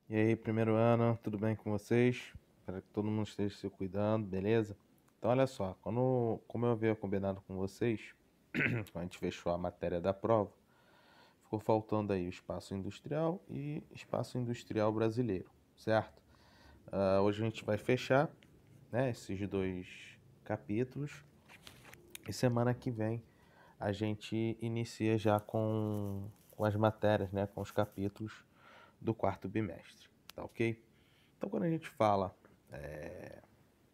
E aí, primeiro ano, tudo bem com vocês? Espero que todo mundo esteja se cuidando, beleza? Então, olha só, como eu havia combinado com vocês, quando a gente fechou a matéria da prova, ficou faltando aí o espaço industrial e espaço industrial brasileiro, certo? Hoje a gente vai fechar, né, esses dois capítulos e semana que vem a gente inicia já com as matérias, né, com os capítulos do quarto bimestre, tá ok? Então, quando a gente fala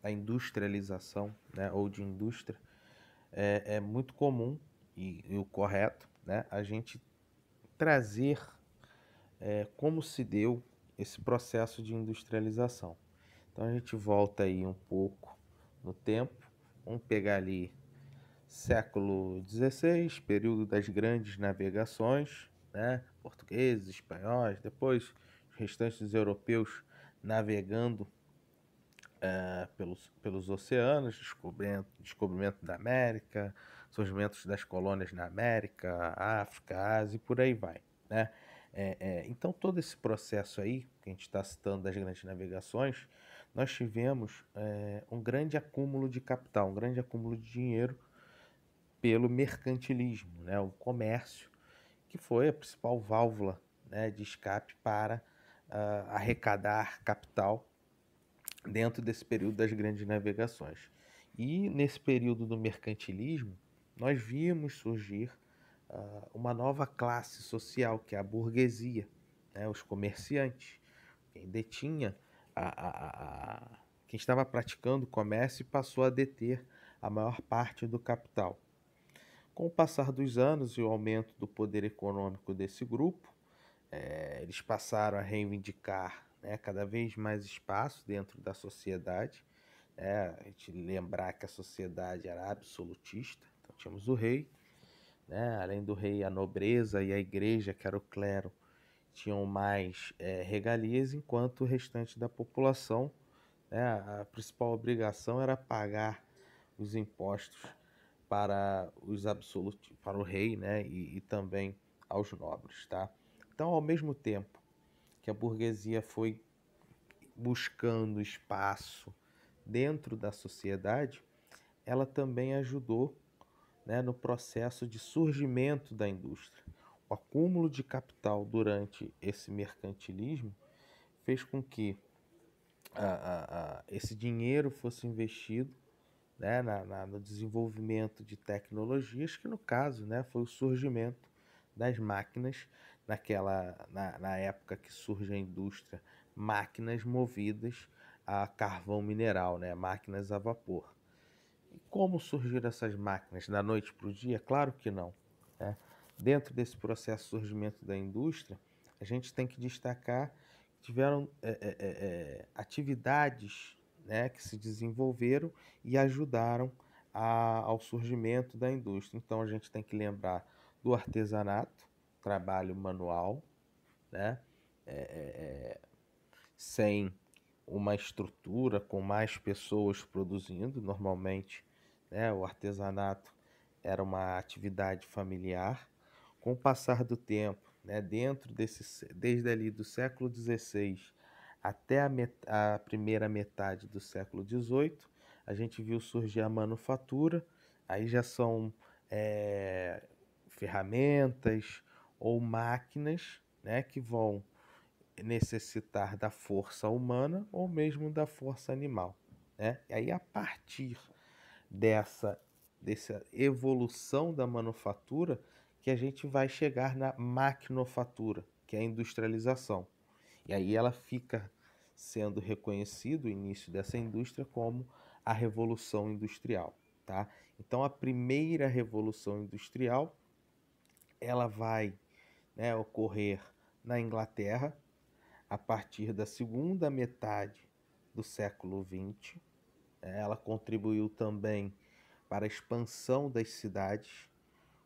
da industrialização, né, ou de indústria, é muito comum e o correto, né, a gente trazer como se deu esse processo de industrialização. Então, a gente volta aí um pouco no tempo, vamos pegar ali século XVI, período das grandes navegações, né, portugueses, espanhóis, depois os restantes europeus navegando pelos oceanos, descobrimento da América, surgimento das colônias na América, África, Ásia e por aí vai, né? Então todo esse processo aí, que a gente está citando das grandes navegações, nós tivemos um grande acúmulo de capital, um grande acúmulo de dinheiro pelo mercantilismo, né? O comércio, que foi a principal válvula, né, de escape para arrecadar capital dentro desse período das grandes navegações. E nesse período do mercantilismo, nós vimos surgir uma nova classe social, que é a burguesia, né? Os comerciantes, quem detinha, quem estava praticando o comércio e passou a deter a maior parte do capital. Com o passar dos anos e o aumento do poder econômico desse grupo, eles passaram a reivindicar, né, cada vez mais espaço dentro da sociedade. A gente lembrar que a sociedade era absolutista, então tínhamos o rei, né, além do rei, a nobreza e a igreja, que era o clero, tinham mais regalias, enquanto o restante da população, né, a principal obrigação era pagar os impostos para os absolutos, para o rei, né, e também aos nobres, tá? Então, ao mesmo tempo que a burguesia foi buscando espaço dentro da sociedade, ela também ajudou, né, no processo de surgimento da indústria. O acúmulo de capital durante esse mercantilismo fez com que esse dinheiro fosse investido, né, no desenvolvimento de tecnologias, que no caso, né, foi o surgimento das máquinas, na época que surge a indústria, máquinas movidas a carvão mineral, né, máquinas a vapor. E como surgiram essas máquinas? Da noite para o dia? Claro que não, né? Dentro desse processo de surgimento da indústria, a gente tem que destacar que tiveram atividades, né, que se desenvolveram e ajudaram ao surgimento da indústria. Então a gente tem que lembrar do artesanato, trabalho manual, né? Sem uma estrutura com mais pessoas produzindo. Normalmente, né, o artesanato era uma atividade familiar. Com o passar do tempo, né, desde ali do século XVI até a primeira metade do século XVIII, a gente viu surgir a manufatura. Aí já são eh, ferramentas ou máquinas, né, que vão necessitar da força humana ou mesmo da força animal, né? E aí, a partir dessa, dessa evolução da manufatura, que a gente vai chegar na maquinofatura, que é a industrialização. E aí ela fica sendo reconhecido, o início dessa indústria, como a Revolução Industrial, tá? Então, a primeira Revolução Industrial, ela vai, né, ocorrer na Inglaterra, a partir da segunda metade do século XX. Ela contribuiu também para a expansão das cidades,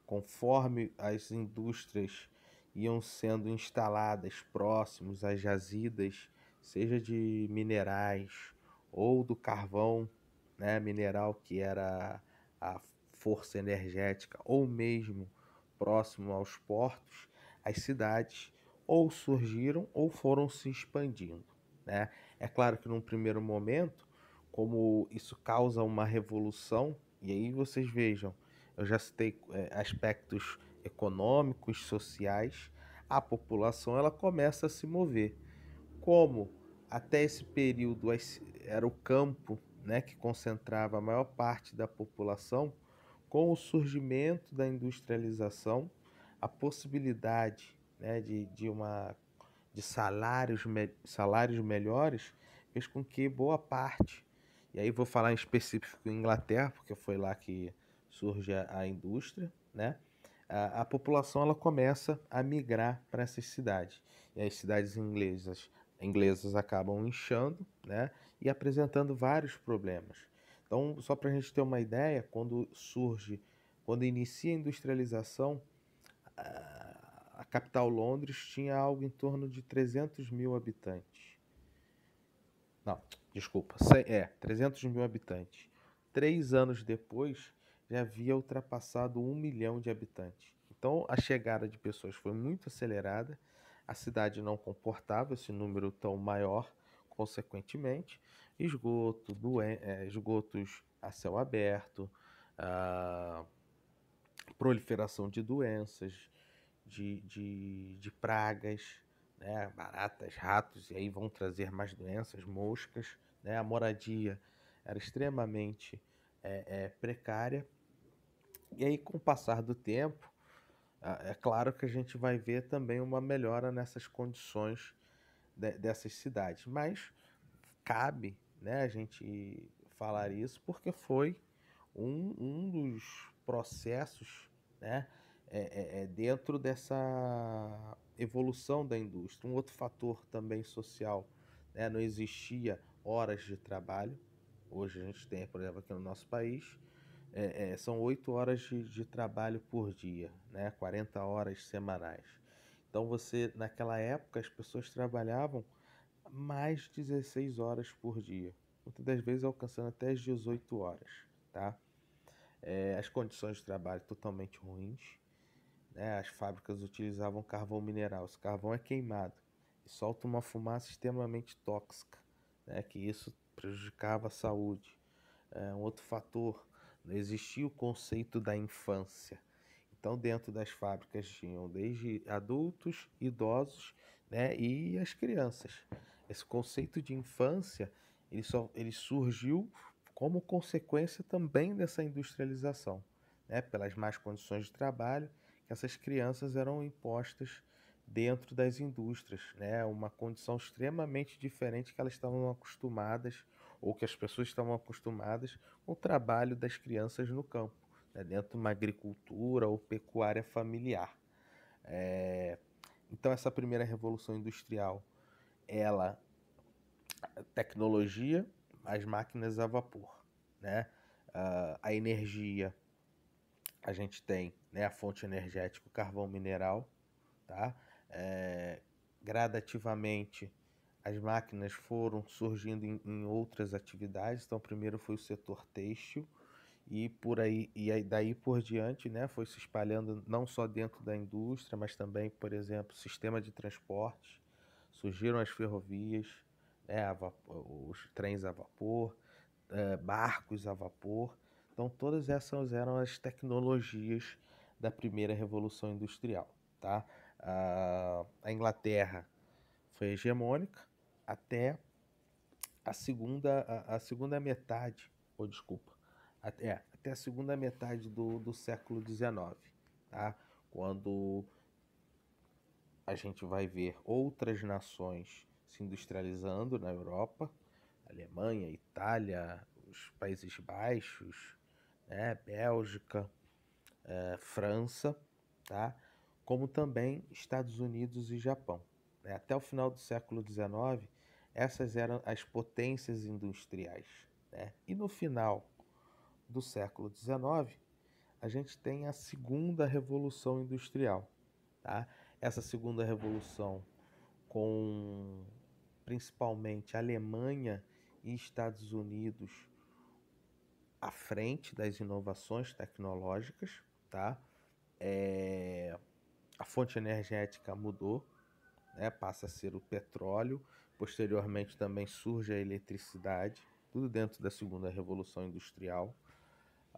conforme as indústrias iam sendo instaladas próximos às jazidas, seja de minerais ou do carvão, né, mineral, que era a força energética, ou mesmo próximo aos portos, as cidades ou surgiram ou foram se expandindo, né? É claro que num primeiro momento, como isso causa uma revolução, e aí vocês vejam, eu já citei aspectos econômicos, sociais, a população ela começa a se mover. Como até esse período era o campo, né, que concentrava a maior parte da população, com o surgimento da industrialização, a possibilidade, né, de salários melhores fez com que boa parte, e aí vou falar em específico em Inglaterra, porque foi lá que surge a indústria, né? A população ela começa a migrar para essas cidades. E as cidades inglesas acabam inchando, né? E apresentando vários problemas. Então, só para a gente ter uma ideia, quando inicia a industrialização, a capital Londres tinha algo em torno de 300 mil habitantes. Não, desculpa, 300 mil habitantes. 3 anos depois, já havia ultrapassado 1 milhão de habitantes. Então, a chegada de pessoas foi muito acelerada, a cidade não comportava esse número tão maior, consequentemente, esgotos a céu aberto, a proliferação de doenças, de pragas, né? Baratas, ratos, e aí vão trazer mais doenças, moscas, né? A moradia era extremamente precária. E aí, com o passar do tempo, é claro que a gente vai ver também uma melhora nessas condições dessas cidades. Mas cabe, né, a gente falar isso porque foi um dos processos, né, dentro dessa evolução da indústria. Um outro fator também social, né, não existia horas de trabalho. Hoje a gente tem, por exemplo, aqui no nosso país, são 8 horas de trabalho por dia, né, 40 horas semanais. Então naquela época, as pessoas trabalhavam mais de 16 horas por dia, muitas das vezes alcançando até as 18 horas, tá? As condições de trabalho totalmente ruins, né? As fábricas utilizavam carvão mineral. Esse carvão é queimado e solta uma fumaça extremamente tóxica, né? Que isso prejudicava a saúde. Um outro fator, não existia o conceito da infância. Então, dentro das fábricas tinham desde adultos, idosos, né, e as crianças. Esse conceito de infância, ele surgiu como consequência também dessa industrialização, né, pelas más condições de trabalho que essas crianças eram impostas dentro das indústrias, né, uma condição extremamente diferente que elas estavam acostumadas ou que as pessoas estavam acostumadas com o trabalho das crianças no campo, né, dentro de uma agricultura ou pecuária familiar. É, Então essa primeira revolução industrial, ela tecnologia, as máquinas a vapor, né? A energia, a gente tem, né, a fonte energética, o carvão mineral, tá? É, Gradativamente as máquinas foram surgindo em outras atividades. Então primeiro foi o setor têxtil, e aí daí por diante, né, foi se espalhando não só dentro da indústria, mas também, por exemplo, sistema de transporte, surgiram as ferrovias, né, os trens a vapor, barcos a vapor. Então todas essas eram as tecnologias da primeira revolução industrial, tá? A Inglaterra foi hegemônica até a segunda metade, ou desculpa, até a segunda metade do século XIX, tá? Quando a gente vai ver outras nações se industrializando na Europa, Alemanha, Itália, os Países Baixos, né, Bélgica, França, tá? Como também Estados Unidos e Japão, né? Até o final do século XIX, essas eram as potências industriais, né? E no final do século XIX, a gente tem a segunda revolução industrial, tá? Essa segunda revolução com principalmente Alemanha e Estados Unidos à frente das inovações tecnológicas, tá? A fonte energética mudou, né, passa a ser o petróleo, posteriormente também surge a eletricidade, tudo dentro da segunda revolução industrial.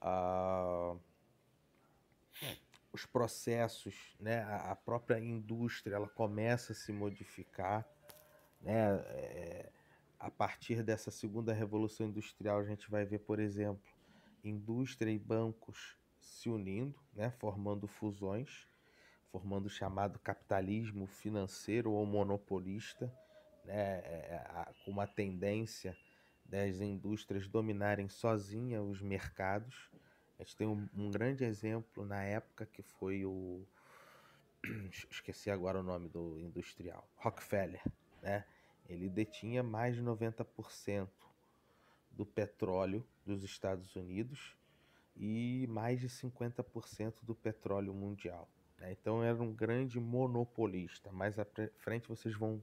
Ah, os processos, né, a própria indústria, ela começa a se modificar, né, a partir dessa segunda revolução industrial, a gente vai ver, por exemplo, indústria e bancos se unindo, né, formando fusões, formando o chamado capitalismo financeiro ou monopolista, né, com uma tendência das indústrias dominarem sozinha os mercados. A gente tem um grande exemplo na época que foi o. Esqueci agora o nome do industrial, Rockefeller, né? Ele detinha mais de 90% do petróleo dos Estados Unidos e mais de 50% do petróleo mundial, né? Então era um grande monopolista. Mais à frente vocês vão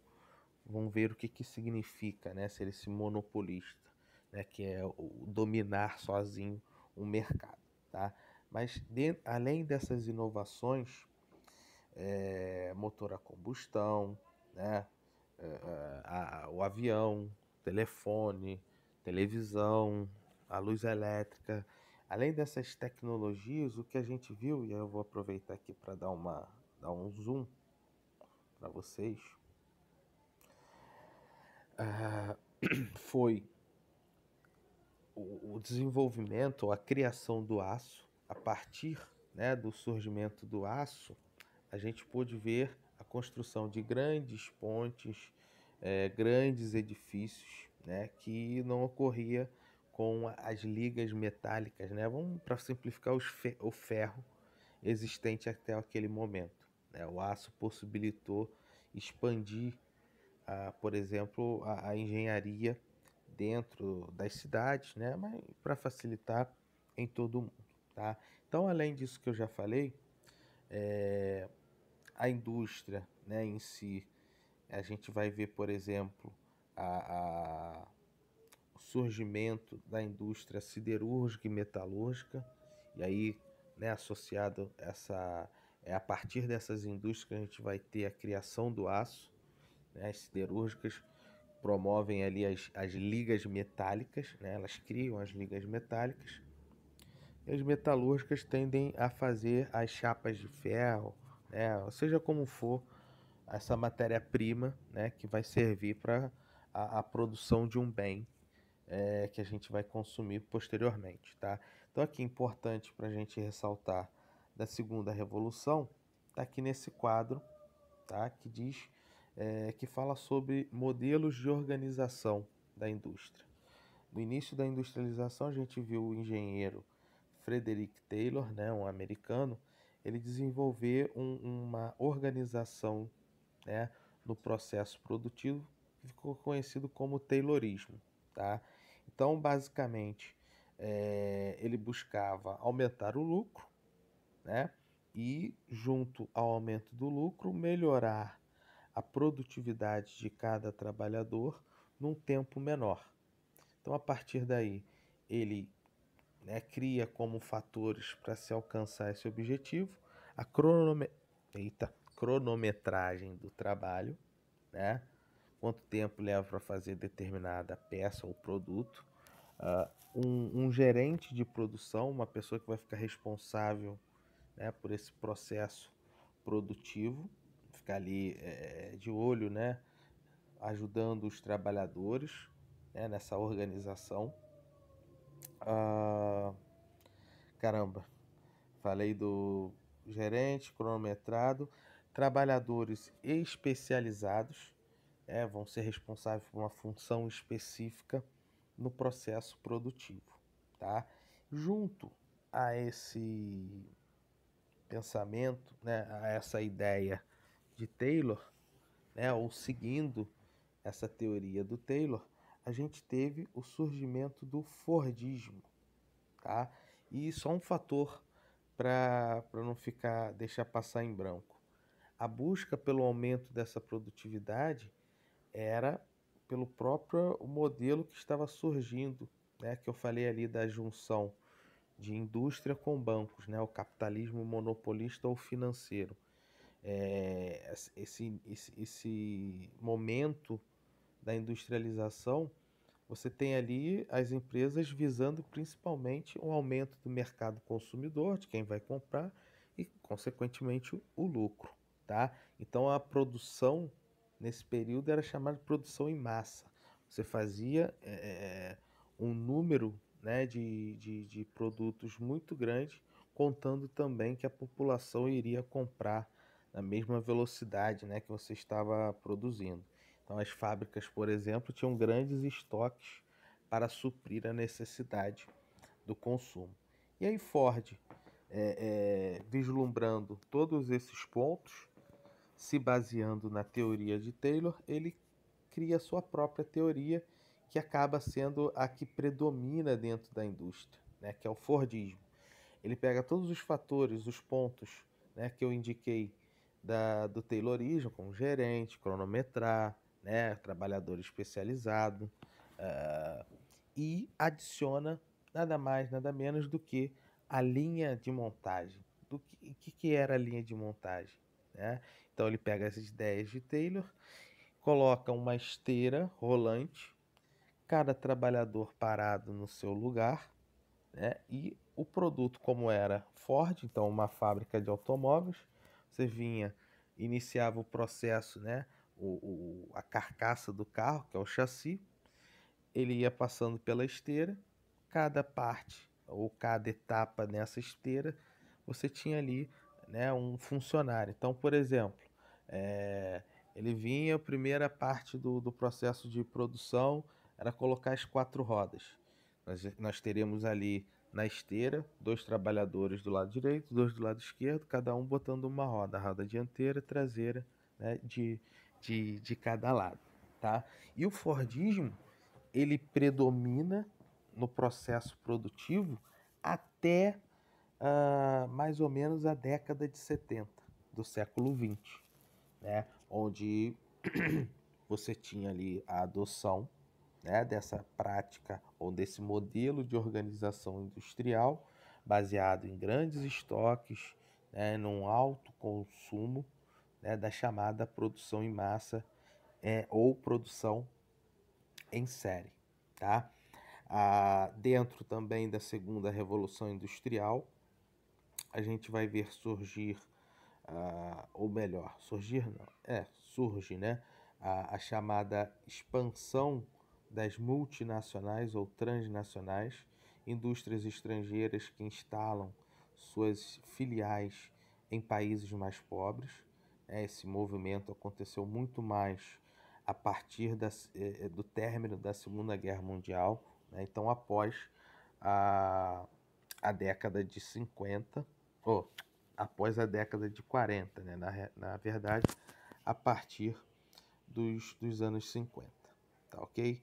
ver o que, que significa, né, ser esse monopolista, né, que é o dominar sozinho o mercado. Tá? Mas além dessas inovações, motor a combustão, né, o avião, telefone, televisão, a luz elétrica. Além dessas tecnologias, o que a gente viu, e eu vou aproveitar aqui para dar um zoom para vocês, foi o desenvolvimento, a criação do aço. A partir, né, do surgimento do aço, a gente pôde ver a construção de grandes pontes, grandes edifícios, né, que não ocorria com as ligas metálicas, né? Vamos para simplificar o ferro existente até aquele momento, né? O aço possibilitou expandir, por exemplo, a engenharia dentro das cidades, né? Mas para facilitar em todo o mundo, tá? Então, além disso que eu já falei, a indústria, né, em si, a gente vai ver, por exemplo, o surgimento da indústria siderúrgica e metalúrgica, e aí, né, associado a partir dessas indústrias que a gente vai ter a criação do aço, né? As siderúrgicas promovem ali as ligas metálicas, né? Elas criam as ligas metálicas, e as metalúrgicas tendem a fazer as chapas de ferro, né? Seja como for, essa matéria-prima, né, que vai servir para a produção de um bem, que a gente vai consumir posteriormente, tá? Então aqui é importante para a gente ressaltar da segunda revolução, tá aqui nesse quadro, tá? Que diz, que fala sobre modelos de organização da indústria. No início da industrialização, a gente viu o engenheiro Frederick Taylor, né, um americano, ele desenvolver uma organização, né, no processo produtivo que ficou conhecido como Taylorismo. Tá? Então, basicamente, ele buscava aumentar o lucro, né, e, junto ao aumento do lucro, melhorar a produtividade de cada trabalhador num tempo menor. Então, a partir daí, ele, né, cria como fatores para se alcançar esse objetivo a cronometragem do trabalho, né? Quanto tempo leva para fazer determinada peça ou produto, um gerente de produção, uma pessoa que vai ficar responsável, né, por esse processo produtivo, ficar ali de olho, né, ajudando os trabalhadores, né, nessa organização. Ah, caramba, falei do gerente, cronometrado, trabalhadores especializados, vão ser responsáveis por uma função específica no processo produtivo, tá? Junto a esse pensamento, né, a essa ideia de Taylor, né, ou seguindo essa teoria do Taylor, a gente teve o surgimento do Fordismo, tá? E só um fator para não ficar deixar passar em branco. A busca pelo aumento dessa produtividade era pelo próprio modelo que estava surgindo, né, que eu falei ali da junção de indústria com bancos, né, o capitalismo monopolista ou financeiro. esse momento da industrialização, você tem ali as empresas visando principalmente um aumento do mercado consumidor, de quem vai comprar, e, consequentemente, o lucro, tá? Então, a produção nesse período era chamada de produção em massa. Você fazia um número, né, de produtos muito grande, contando também que a população iria comprar na mesma velocidade, né, que você estava produzindo. Então, as fábricas, por exemplo, tinham grandes estoques para suprir a necessidade do consumo. E aí, Ford, vislumbrando todos esses pontos, se baseando na teoria de Taylor, ele cria sua própria teoria, que acaba sendo a que predomina dentro da indústria, né, que é o Fordismo. Ele pega todos os fatores, os pontos, né, que eu indiquei do Taylorismo, como gerente, cronometrar, né, trabalhador especializado, uh, e adiciona nada mais, nada menos do que a linha de montagem. Que era a linha de montagem? Né? Então ele pega as ideias de Taylor, coloca uma esteira rolante, cada trabalhador parado no seu lugar, né? E o produto, como era Ford, então uma fábrica de automóveis, você vinha, iniciava o processo, né? A carcaça do carro, que é o chassi, ele ia passando pela esteira, cada parte ou cada etapa nessa esteira, você tinha ali, né, um funcionário. Então, por exemplo, é, ele vinha, a primeira parte do processo de produção era colocar as quatro rodas. Nós teríamos ali na esteira dois trabalhadores do lado direito, dois do lado esquerdo, cada um botando uma roda, a roda dianteira, traseira, né, de cada lado. Tá? E o Fordismo, ele predomina no processo produtivo até mais ou menos a década de 70 do século 20, né? Onde você tinha ali a adoção, né, dessa prática ou desse modelo de organização industrial baseado em grandes estoques, né, num alto consumo, né, da chamada produção em massa, ou produção em série, tá? Dentro também da segunda revolução industrial, a gente vai ver surgir, ou melhor, surgir não, surge, né? A chamada expansão das multinacionais ou transnacionais, indústrias estrangeiras que instalam suas filiais em países mais pobres. Esse movimento aconteceu muito mais a partir do término da Segunda Guerra Mundial, né? Então, após a, a década de 50, ou após a década de 40, né? Na verdade, a partir dos anos 50, tá ok?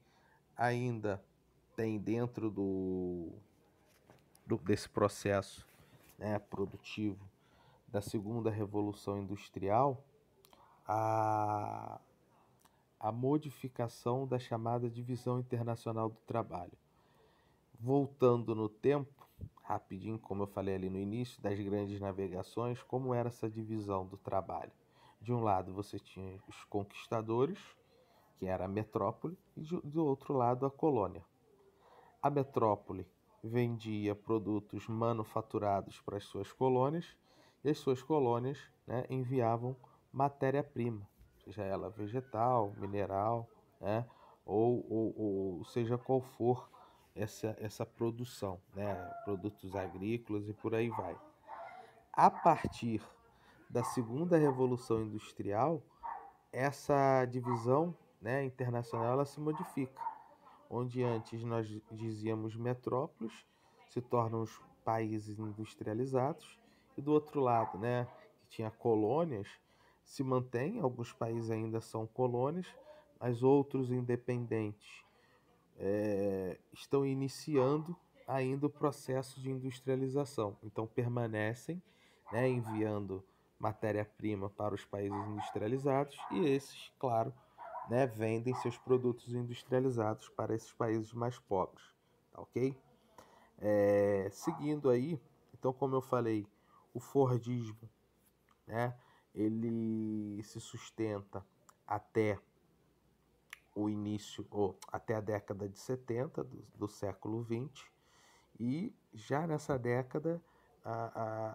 Ainda tem dentro desse processo, né, produtivo da segunda revolução industrial, a, a modificação da chamada divisão internacional do trabalho. Voltando no tempo, rapidinho, como eu falei ali no início, das grandes navegações, como era essa divisão do trabalho? De um lado você tinha os conquistadores, que era a metrópole, e do outro lado a colônia. A metrópole vendia produtos manufaturados para as suas colônias, e as suas colônias, né, enviavam matéria-prima, seja ela vegetal, mineral, né, ou seja qual for essa produção, né, produtos agrícolas e por aí vai. A partir da segunda revolução industrial, essa divisão, né, internacional, ela se modifica, onde antes nós dizíamos metrópoles, se tornam os países industrializados, e do outro lado, né, que tinha colônias, se mantém, alguns países ainda são colônias, mas outros independentes estão iniciando ainda o processo de industrialização. Então permanecem, né, enviando matéria-prima para os países industrializados, e esses, claro, né, vendem seus produtos industrializados para esses países mais pobres, tá ok? Seguindo aí, então como eu falei, o Fordismo, né, ele se sustenta até o início, ou até a década de 70 do século XX, e já nessa década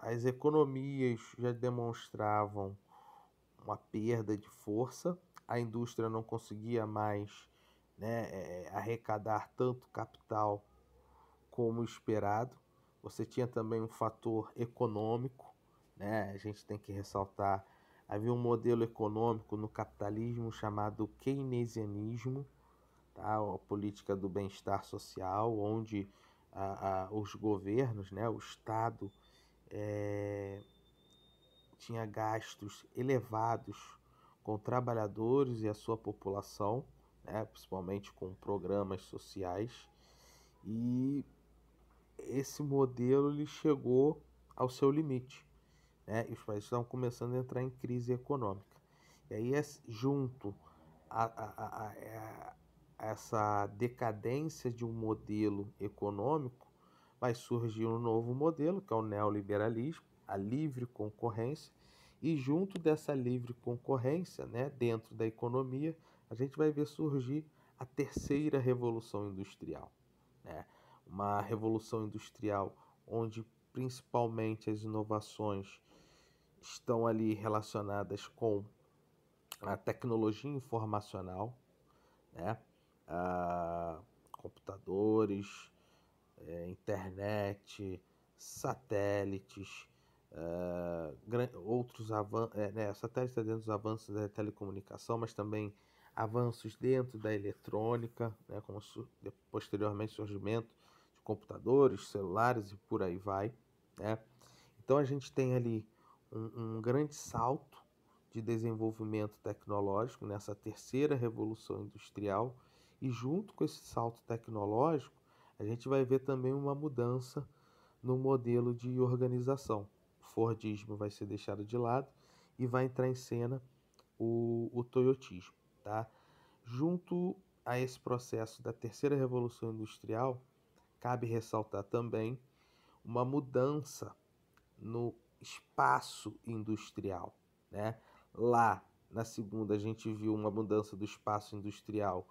as economias já demonstravam uma perda de força, a indústria não conseguia mais, né, arrecadar tanto capital como esperado. Você tinha também um fator econômico, né? A gente tem que ressaltar, havia um modelo econômico no capitalismo chamado keynesianismo, tá? A política do bem-estar social, onde os governos, né, o Estado, é, tinha gastos elevados com trabalhadores e a sua população, né, principalmente com programas sociais, e esse modelo ele chegou ao seu limite, né, e os países estavam começando a entrar em crise econômica. E aí, junto a essa decadência de um modelo econômico, vai surgir um novo modelo, que é o neoliberalismo, a livre concorrência, e junto dessa livre concorrência, né, dentro da economia, a gente vai ver surgir a terceira revolução industrial, né? Uma revolução industrial onde principalmente as inovações estão ali relacionadas com a tecnologia informacional, né? Computadores, internet, satélites, outros avanços, né, satélites dentro dos avanços da telecomunicação, mas também avanços dentro da eletrônica, né, como posteriormente surgimento de computadores, celulares e por aí vai, né? Então a gente tem ali um grande salto de desenvolvimento tecnológico nessa terceira revolução industrial, e junto com esse salto tecnológico, a gente vai ver também uma mudança no modelo de organização. O Fordismo vai ser deixado de lado e vai entrar em cena o Toyotismo, tá? Junto a esse processo da terceira revolução industrial, cabe ressaltar também uma mudança no espaço industrial, né? Lá na segunda a gente viu uma mudança do espaço industrial,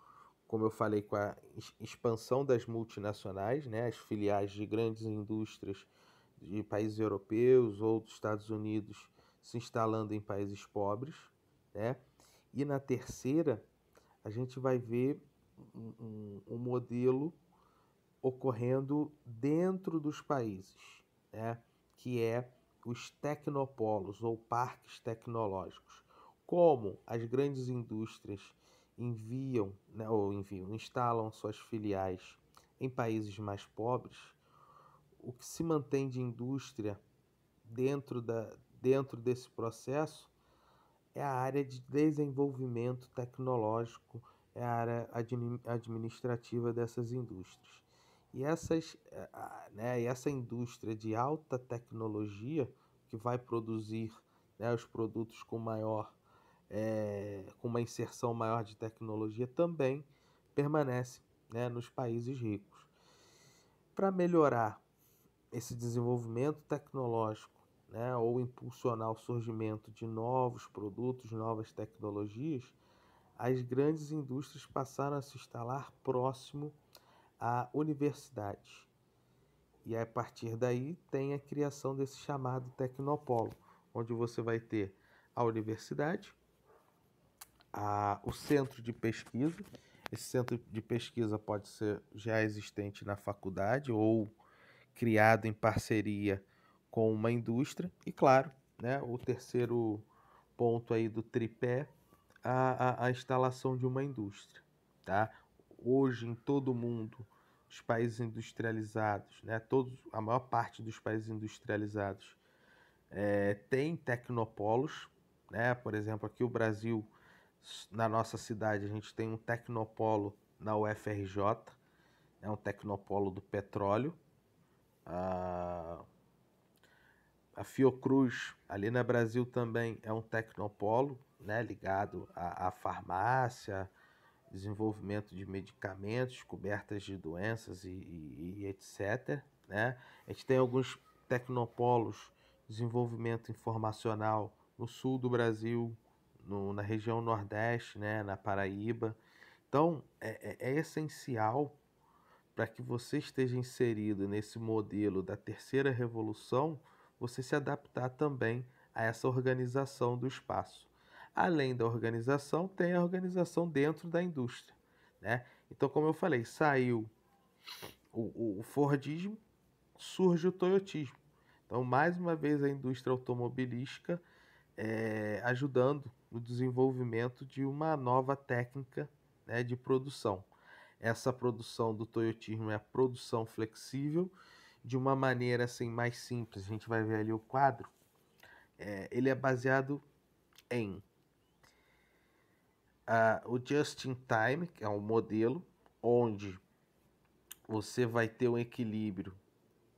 como eu falei, com a expansão das multinacionais, né? As filiais de grandes indústrias de países europeus ou dos Estados Unidos se instalando em países pobres, né? E na terceira a gente vai ver um modelo ocorrendo dentro dos países, né? Que é os tecnopolos ou parques tecnológicos. Como as grandes indústrias enviam, né, instalam suas filiais em países mais pobres, o que se mantém de indústria dentro desse processo é a área de desenvolvimento tecnológico, é a área administrativa dessas indústrias. E essa indústria de alta tecnologia, que vai produzir, né, os produtos com uma inserção maior de tecnologia, também permanece, né, nos países ricos. Para melhorar esse desenvolvimento tecnológico, né, ou impulsionar o surgimento de novos produtos, novas tecnologias, as grandes indústrias passaram a se instalar próximo a universidades. E a partir daí tem a criação desse chamado tecnopolo, onde você vai ter a universidade, o centro de pesquisa. Esse centro de pesquisa pode ser já existente na faculdade ou criado em parceria com uma indústria. E claro, né, o terceiro ponto aí do tripé, a instalação de uma indústria, tá? Hoje em todo o mundo, os países industrializados, né, a maior parte dos países industrializados tem tecnopolos, né? Por exemplo, aqui o Brasil, na nossa cidade, a gente tem um tecnopolo na UFRJ, é um tecnopolo do petróleo. A, a Fiocruz, ali no Brasil também é um tecnopolo, né, ligado à farmácia, desenvolvimento de medicamentos, cobertas de doenças e etc, né? A gente tem alguns tecnopolos, desenvolvimento informacional, no sul do Brasil, na região Nordeste, né, na Paraíba. Então, é essencial para que você esteja inserido nesse modelo da terceira revolução, você se adaptar também a essa organização do espaço. Além da organização, tem a organização dentro da indústria, né? Então, como eu falei, saiu o Fordismo, surge o Toyotismo. Então, mais uma vez, a indústria automobilística ajudando no desenvolvimento de uma nova técnica, né, de produção. Essa produção do Toyotismo é a produção flexível, de uma maneira assim mais simples. A gente vai ver ali o quadro. Ele é baseado em o Just in Time, que é um modelo onde você vai ter um equilíbrio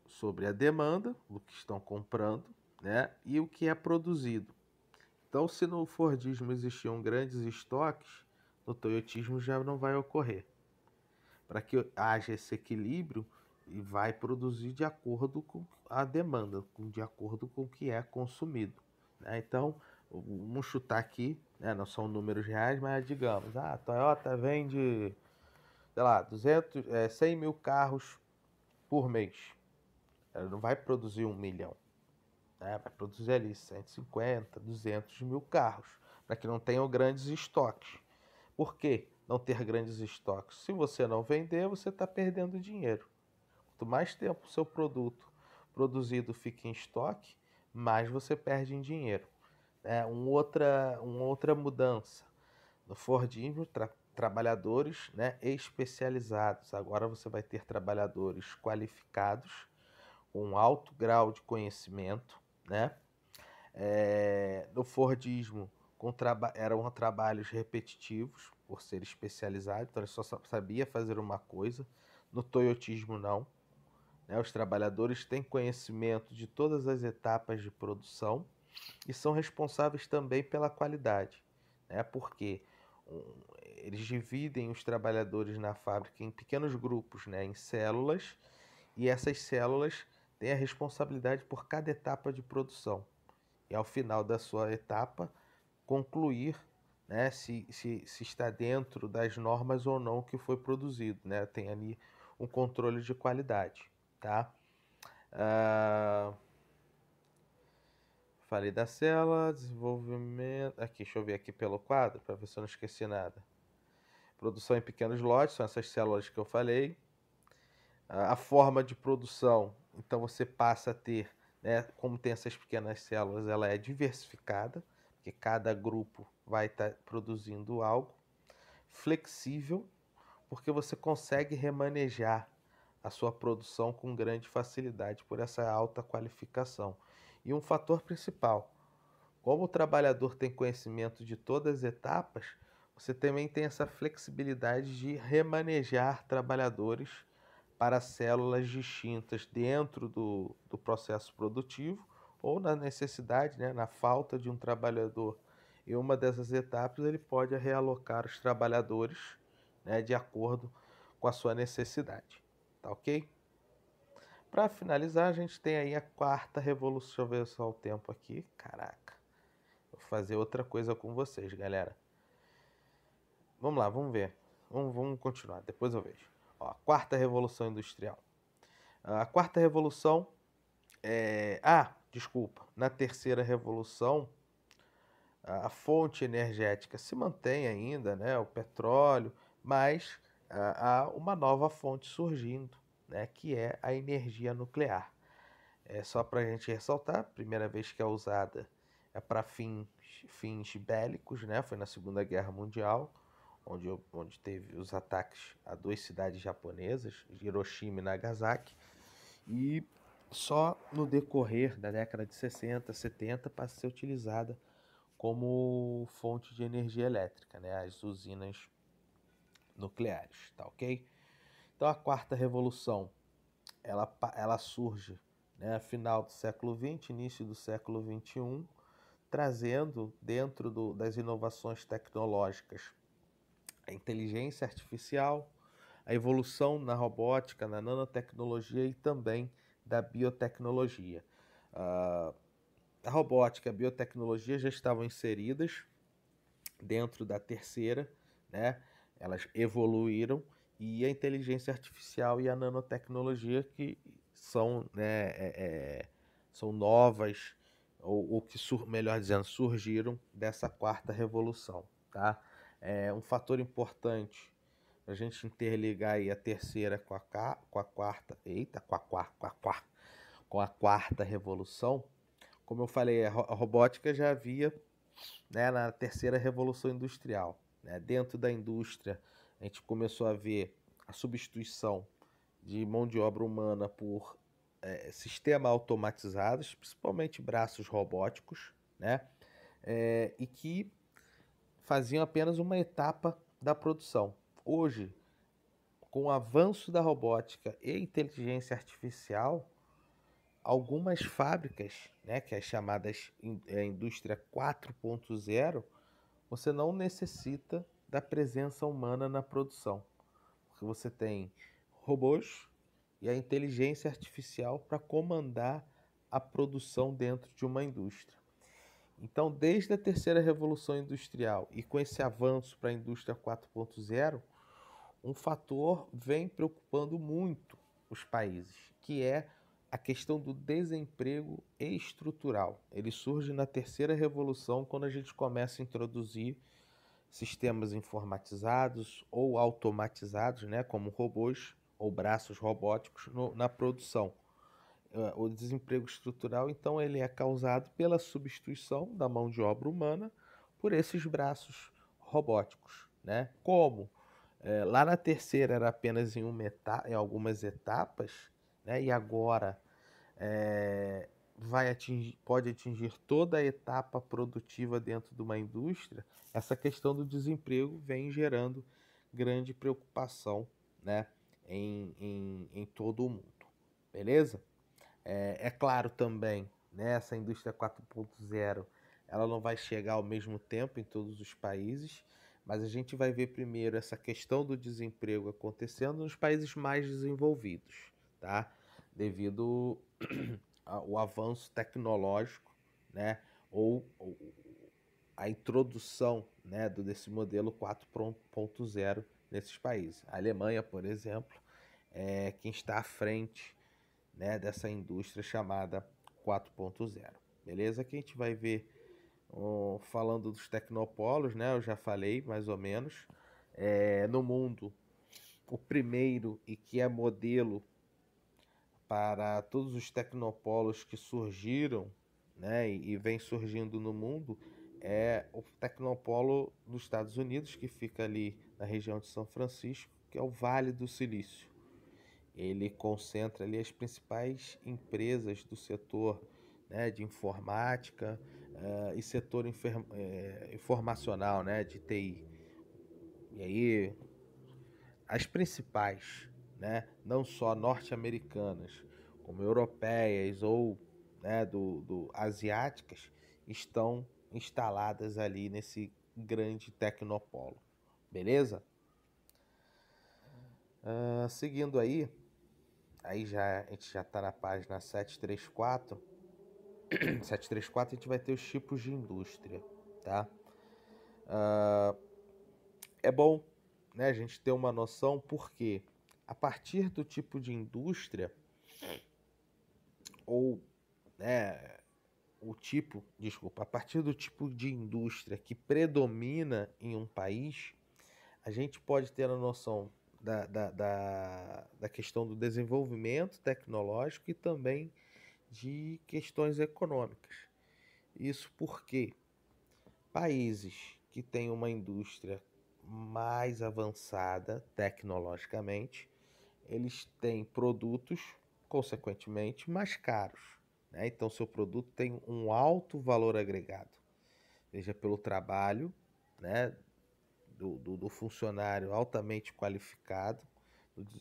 sobre a demanda do que estão comprando, né, e o que é produzido. Então, se no Fordismo existiam grandes estoques, no Toyotismo já não vai ocorrer. Para que haja esse equilíbrio, e vai produzir de acordo com a demanda, de acordo com o que é consumido, né? Então, vamos chutar aqui, né? Não são números reais, mas digamos, a Toyota vende, sei lá, 100 mil carros por mês. Ela não vai produzir 1 milhão, né? Vai produzir ali 150, 200 mil carros, para que não tenham grandes estoques. Por que não ter grandes estoques? Se você não vender, você está perdendo dinheiro. Quanto mais tempo o seu produto produzido fica em estoque, mais você perde em dinheiro. Uma outra mudança. No Fordismo, trabalhadores, né, especializados. Agora você vai ter trabalhadores qualificados, com alto grau de conhecimento, né? No Fordismo, eram trabalhos repetitivos, por ser especializado, então ele só sabia fazer uma coisa. No Toyotismo, não. Né? Os trabalhadores têm conhecimento de todas as etapas de produção e são responsáveis também pela qualidade, né? Porque eles dividem os trabalhadores na fábrica em pequenos grupos, né? Em células, e essas células têm a responsabilidade por cada etapa de produção. E ao final da sua etapa, concluir, né, se está dentro das normas ou não que foi produzido, né? Tem ali um controle de qualidade, tá? Ah, falei da célula, desenvolvimento. Aqui, deixa eu ver aqui pelo quadro para ver se eu não esqueci nada. Produção em pequenos lotes, são essas células que eu falei. A forma de produção, então você passa a ter, né, como tem essas pequenas células, ela é diversificada, porque cada grupo vai estar produzindo algo. Flexível, porque você consegue remanejar a sua produção com grande facilidade por essa alta qualificação. E um fator principal, como o trabalhador tem conhecimento de todas as etapas, você também tem essa flexibilidade de remanejar trabalhadores para células distintas dentro do processo produtivo ou na necessidade, né, na falta de um trabalhador em uma dessas etapas, ele pode realocar os trabalhadores, né, de acordo com a sua necessidade. Tá ok? Para finalizar, a gente tem aí a quarta revolução. Deixa eu ver só o tempo aqui. Caraca. Vou fazer outra coisa com vocês, galera. Vamos lá, vamos ver. Vamos continuar, depois eu vejo. Ó, a quarta revolução industrial. A quarta revolução desculpa. Na terceira revolução, a fonte energética se mantém ainda, né? O petróleo, mas há uma nova fonte surgindo, né? Que é a energia nuclear. É só para a gente ressaltar, a primeira vez que é usada é para fins bélicos, né? Foi na Segunda Guerra Mundial, onde teve os ataques a duas cidades japonesas, Hiroshima e Nagasaki, e só no decorrer da década de 60, 70 passa a ser utilizada como fonte de energia elétrica, né? As usinas nucleares, tá ok? Então a quarta revolução, ela surge, né, final do século XX, início do século XXI, trazendo dentro das inovações tecnológicas a inteligência artificial, a evolução na robótica, na nanotecnologia e também da biotecnologia. A robótica e a biotecnologia já estavam inseridas dentro da terceira, né? Elas evoluíram e a inteligência artificial e a nanotecnologia que são, né, são novas ou que, melhor dizendo, surgiram dessa quarta revolução, tá? É um fator importante para a gente interligar aí a terceira com a quarta, eita, com a quarta revolução. Como eu falei, a robótica já havia, né, na terceira revolução industrial, né? Dentro da indústria, a gente começou a ver a substituição de mão de obra humana por sistemas automatizados, principalmente braços robóticos, né? E que faziam apenas uma etapa da produção. Hoje, com o avanço da robótica e inteligência artificial, algumas fábricas, né, que é as chamadas indústria 4.0, você não necessita da presença humana na produção, porque você tem robôs e a inteligência artificial para comandar a produção dentro de uma indústria. Então, desde a terceira revolução industrial e com esse avanço para a indústria 4.0, um fator vem preocupando muito os países, que é a questão do desemprego estrutural. Ele surge na terceira revolução, quando a gente começa a introduzir sistemas informatizados ou automatizados, né, como robôs ou braços robóticos na produção. O desemprego estrutural, então, ele é causado pela substituição da mão de obra humana por esses braços robóticos, né? Como lá na terceira era apenas em algumas etapas, né? E agora pode atingir toda a etapa produtiva dentro de uma indústria. Essa questão do desemprego vem gerando grande preocupação, né, em todo o mundo. Beleza? É claro também, né, essa indústria 4.0 ela não vai chegar ao mesmo tempo em todos os países, mas a gente vai ver primeiro essa questão do desemprego acontecendo nos países mais desenvolvidos, tá? Devido ao avanço tecnológico, né, ou a introdução, né, desse modelo 4.0 nesses países. A Alemanha, por exemplo, é quem está à frente, né, dessa indústria chamada 4.0. Beleza? Aqui a gente vai ver, falando dos tecnopolos, né, eu já falei mais ou menos. No mundo, o primeiro e que é modelo para todos os tecnopolos que surgiram, né, e vem surgindo no mundo, é o Tecnopolo dos Estados Unidos, que fica ali na região de São Francisco, que é o Vale do Silício. Ele concentra ali as principais empresas do setor, né, de informática e setor informacional, né, de TI. E aí, as principais, né, não só norte-americanas, como europeias ou, né, do asiáticas, estão instaladas ali nesse grande tecnopolo. Beleza? Seguindo aí já, a gente já está na página 734. 734 a gente vai ter os tipos de indústria, tá? É bom, né, a gente ter uma noção, porque a partir do tipo de indústria, ou, né, a partir do tipo de indústria que predomina em um país, a gente pode ter a noção da questão do desenvolvimento tecnológico e também de questões econômicas. Isso porque países que têm uma indústria mais avançada tecnologicamente, eles têm produtos, consequentemente, mais caros, né? Então, seu produto tem um alto valor agregado, seja pelo trabalho, né, do funcionário altamente qualificado,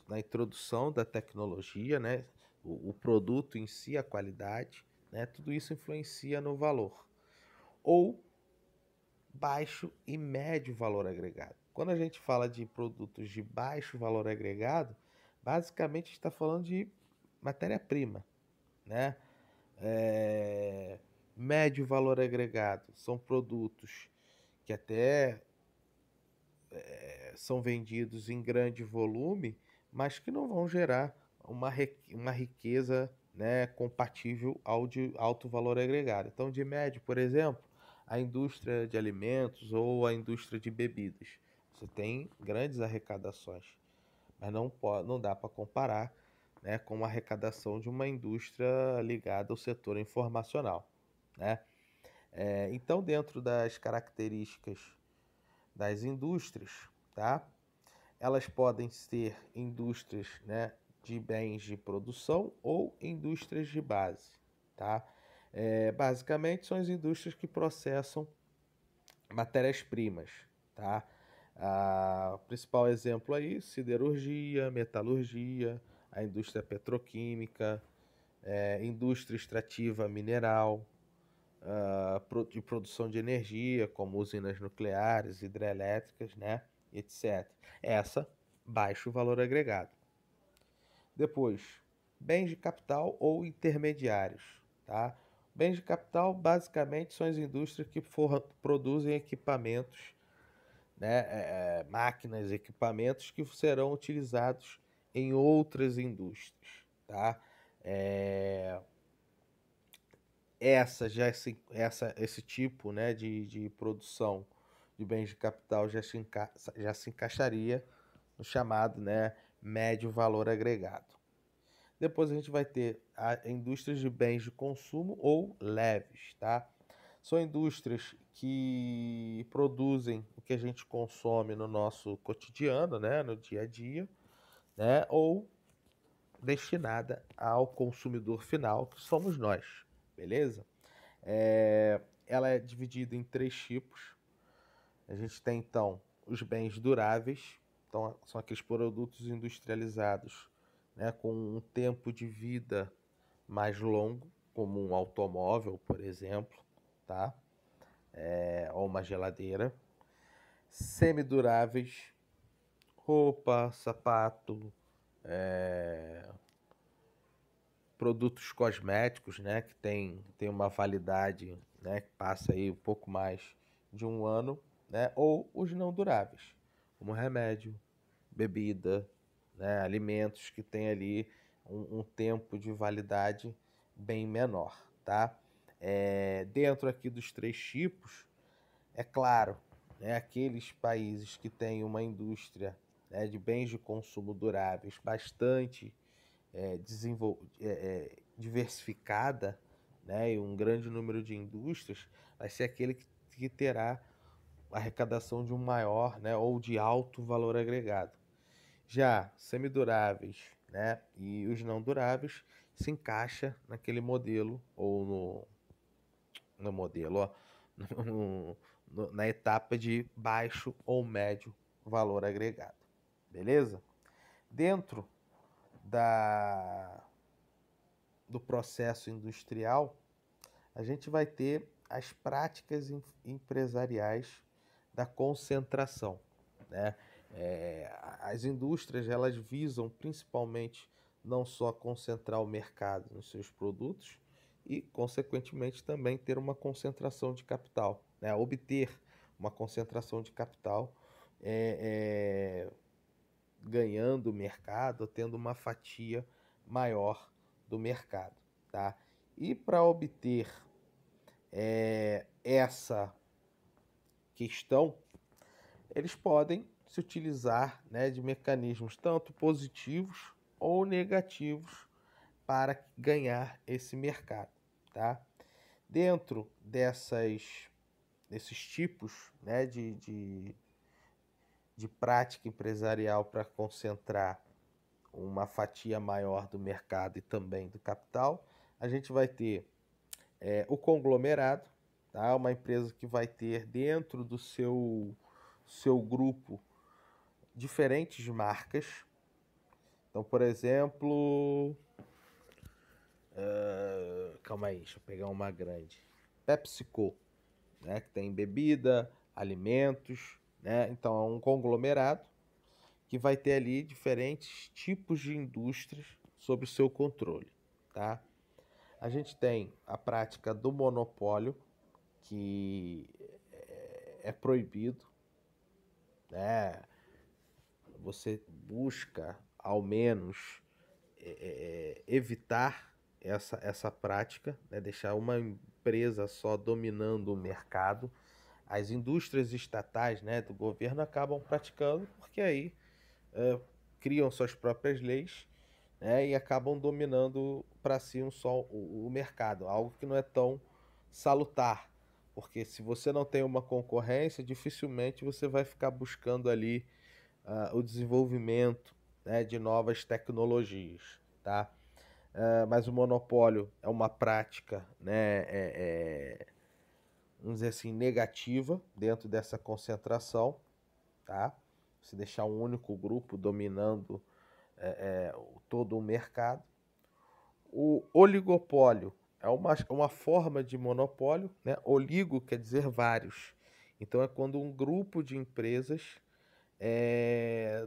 na introdução da tecnologia, né, o produto em si, a qualidade, né, tudo isso influencia no valor. Ou baixo e médio valor agregado. Quando a gente fala de produtos de baixo valor agregado, basicamente está falando de matéria-prima, né? É, Médio valor agregado são produtos que até são vendidos em grande volume, mas que não vão gerar uma riqueza, né, compatível ao de alto valor agregado. Então, de médio, por exemplo, a indústria de alimentos ou a indústria de bebidas. Você tem grandes arrecadações, mas não dá para comparar, né, com a arrecadação de uma indústria ligada ao setor informacional, né? Então, dentro das características das indústrias, tá? Elas podem ser indústrias, né, de bens de produção ou indústrias de base, tá? Basicamente são as indústrias que processam matérias-primas, tá? O principal exemplo aí, siderurgia, metalurgia, a indústria petroquímica, indústria extrativa mineral, de produção de energia, como usinas nucleares, hidrelétricas, né, etc. Essa, baixo valor agregado. Depois, bens de capital ou intermediários, tá? Bens de capital basicamente são as indústrias que produzem equipamentos, né, máquinas, equipamentos que serão utilizados em outras indústrias, tá? É, esse tipo, né, de produção de bens de capital já se encaixaria no chamado, né, médio valor agregado. Depois a gente vai ter a indústrias de bens de consumo ou leves, tá? São indústrias que produzem o que a gente consome no nosso cotidiano, né, no dia a dia, né, ou destinada ao consumidor final, que somos nós, beleza? Ela é dividida em três tipos. A gente tem então os bens duráveis, então são aqueles produtos industrializados, né, com um tempo de vida mais longo, como um automóvel, por exemplo, tá? Ou uma geladeira. Semiduráveis, roupa, sapato, produtos cosméticos, né, que tem uma validade, né, que passa aí um pouco mais de um ano, né, ou os não duráveis, como remédio, bebida, né, alimentos que tem ali um tempo de validade bem menor, tá? Dentro aqui dos três tipos, é claro, né, aqueles países que têm uma indústria, né, de bens de consumo duráveis bastante diversificada, né, e um grande número de indústrias, vai ser aquele que terá arrecadação de um maior, né, ou de alto valor agregado. Já semiduráveis, né, e os não duráveis se encaixa naquele modelo ou no modelo, ó, na etapa de baixo ou médio valor agregado. Beleza? Dentro da do processo industrial, a gente vai ter as práticas empresariais da concentração, né? As indústrias elas visam principalmente não só concentrar o mercado nos seus produtos e, consequentemente, também ter uma concentração de capital, né? Obter uma concentração de capital, é, ganhando o mercado, tendo uma fatia maior do mercado, tá? E para obter essa questão, eles podem se utilizar, né, de mecanismos tanto positivos ou negativos para ganhar esse mercado, tá? Dentro desses tipos, né, de prática empresarial para concentrar uma fatia maior do mercado e também do capital, a gente vai ter o conglomerado, tá? Uma empresa que vai ter dentro do seu grupo diferentes marcas. Então, por exemplo, calma aí, deixa eu pegar uma grande. PepsiCo, né, que tem bebida, alimentos, né? Então é um conglomerado que vai ter ali diferentes tipos de indústrias sob o seu controle, tá? A gente tem a prática do monopólio, que é proibido, né? Você busca, ao menos, evitar essa prática, né? Deixar uma empresa só dominando o mercado. As indústrias estatais, né, do governo acabam praticando, porque aí é, criam suas próprias leis, né, e acabam dominando para si só o mercado, algo que não é tão salutar, porque se você não tem uma concorrência, dificilmente você vai ficar buscando ali o desenvolvimento, né, de novas tecnologias, tá? Mas o monopólio é uma prática, né, vamos dizer assim, negativa dentro dessa concentração, tá? Se deixar um único grupo dominando todo o mercado. O oligopólio é uma forma de monopólio, né? Oligo quer dizer vários. Então é quando um grupo de empresas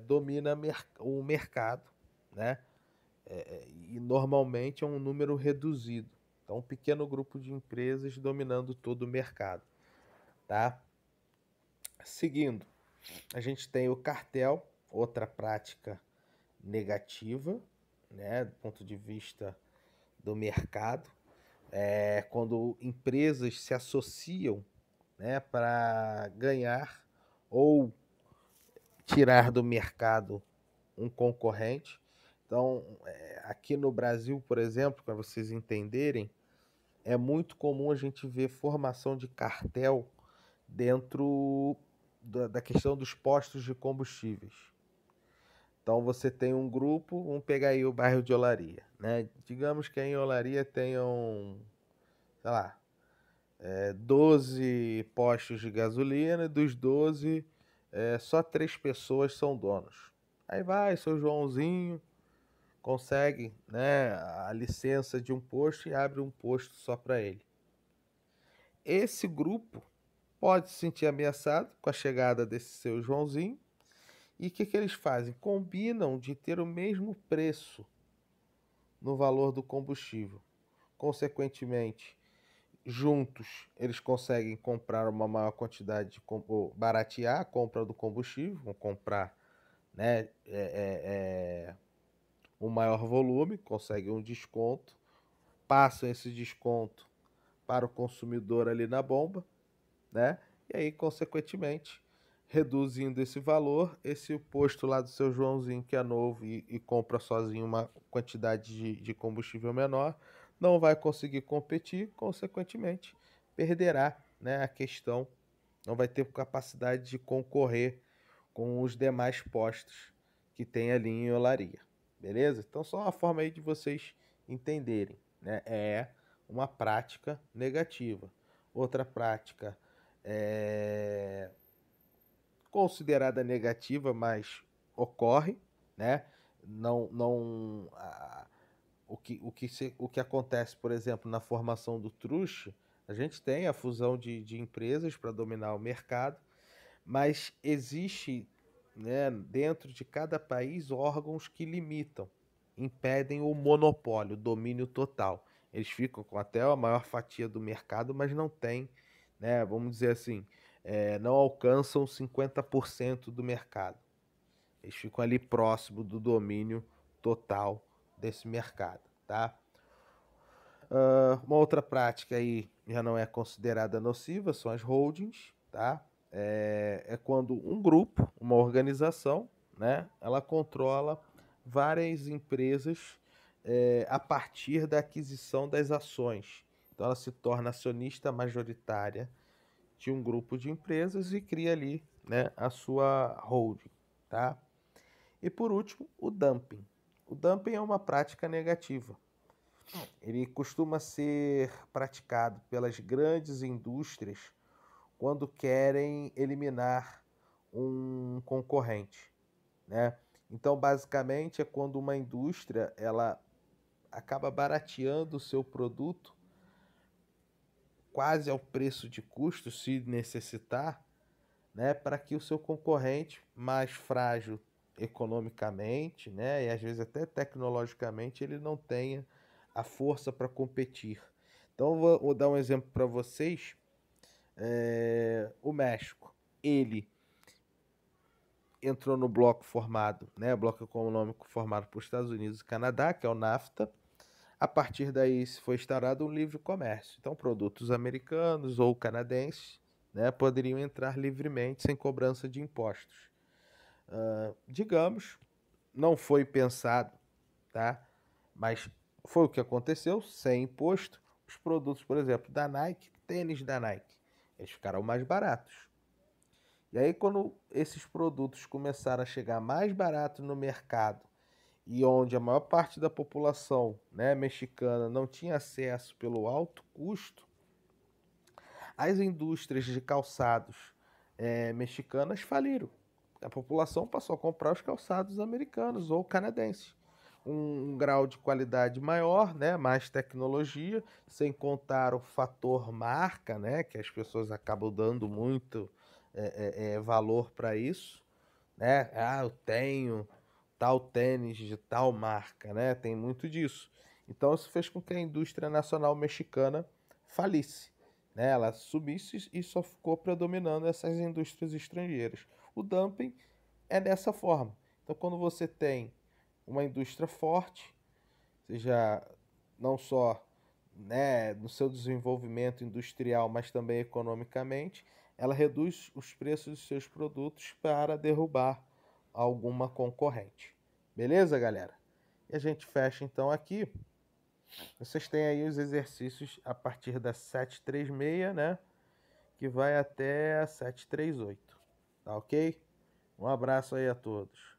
domina o mercado, né? E normalmente é um número reduzido. Então, um pequeno grupo de empresas dominando todo o mercado, tá? Seguindo, a gente tem o cartel, outra prática negativa, né, do ponto de vista do mercado, quando empresas se associam, né, para ganhar ou tirar do mercado um concorrente. Então, aqui no Brasil, por exemplo, para vocês entenderem, é muito comum a gente ver formação de cartel dentro da questão dos postos de combustíveis. Então você tem um grupo, vamos pegar aí o bairro de Olaria, né? Digamos que em Olaria tenham, sei lá, 12 postos de gasolina, e dos 12, só 3 pessoas são donos. Aí vai, seu Joãozinho consegue, né, a licença de um posto e abre um posto só para ele. Esse grupo pode se sentir ameaçado com a chegada desse seu Joãozinho. E o que eles fazem? Combinam de ter o mesmo preço no valor do combustível. Consequentemente, juntos eles conseguem comprar uma maior quantidade, ou baratear a compra do combustível, vão comprar, né, um maior volume, conseguem um desconto, passam esse desconto para o consumidor ali na bomba, né? E aí, consequentemente, reduzindo esse valor, esse posto lá do seu Joãozinho, que é novo e compra sozinho uma quantidade de combustível menor, não vai conseguir competir, consequentemente, perderá, né, a questão, não vai ter capacidade de concorrer com os demais postos que tem ali em Olaria. Beleza? Então, só uma forma aí de vocês entenderem, né? É uma prática negativa. Outra prática é considerada negativa, mas ocorre, né? Não, o que acontece, por exemplo, na formação do truste, a gente tem a fusão de empresas para dominar o mercado, mas existe, né, dentro de cada país órgãos que limitam, impedem o monopólio, o domínio total. Eles ficam com até a maior fatia do mercado, mas não tem, né, vamos dizer assim, não alcançam 50% do mercado. Eles ficam ali próximo do domínio total desse mercado, tá? Uma outra prática aí já não é considerada nociva, são as holdings, tá? É quando um grupo, uma organização, né, ela controla várias empresas a partir da aquisição das ações. Então ela se torna acionista majoritária de um grupo de empresas e cria ali, né, a sua holding, tá? E por último, o dumping. O dumping é uma prática negativa. Ele costuma ser praticado pelas grandes indústrias quando querem eliminar um concorrente, né? Então, basicamente, é quando uma indústria ela acaba barateando o seu produto quase ao preço de custo, se necessitar, né, para que o seu concorrente mais frágil economicamente, né, e às vezes até tecnologicamente, ele não tenha a força para competir. Então, vou dar um exemplo para vocês. O México, ele entrou no bloco formado, né, bloco econômico formado por Estados Unidos e Canadá, que é o NAFTA. A partir daí se foi instaurado um livre comércio. Então, produtos americanos ou canadenses, né, poderiam entrar livremente sem cobrança de impostos. Digamos, não foi pensado, tá? Mas foi o que aconteceu, sem imposto. Os produtos, por exemplo, da Nike, tênis da Nike, eles ficaram mais baratos. E aí, quando esses produtos começaram a chegar mais barato no mercado e onde a maior parte da população, né, mexicana não tinha acesso pelo alto custo, as indústrias de calçados mexicanas faliram. A população passou a comprar os calçados americanos ou canadenses. Um grau de qualidade maior, né, mais tecnologia, sem contar o fator marca, né, que as pessoas acabam dando muito valor para isso, né? Ah, eu tenho tal tênis de tal marca, né? Tem muito disso. Então isso fez com que a indústria nacional mexicana falisse, né? Ela subisse e só ficou predominando essas indústrias estrangeiras. O dumping é dessa forma. Então quando você tem uma indústria forte, seja não só, né, no seu desenvolvimento industrial, mas também economicamente, ela reduz os preços dos seus produtos para derrubar alguma concorrente. Beleza, galera? E a gente fecha então aqui. Vocês têm aí os exercícios a partir da 736, né? Que vai até a 738. Tá ok? Um abraço aí a todos.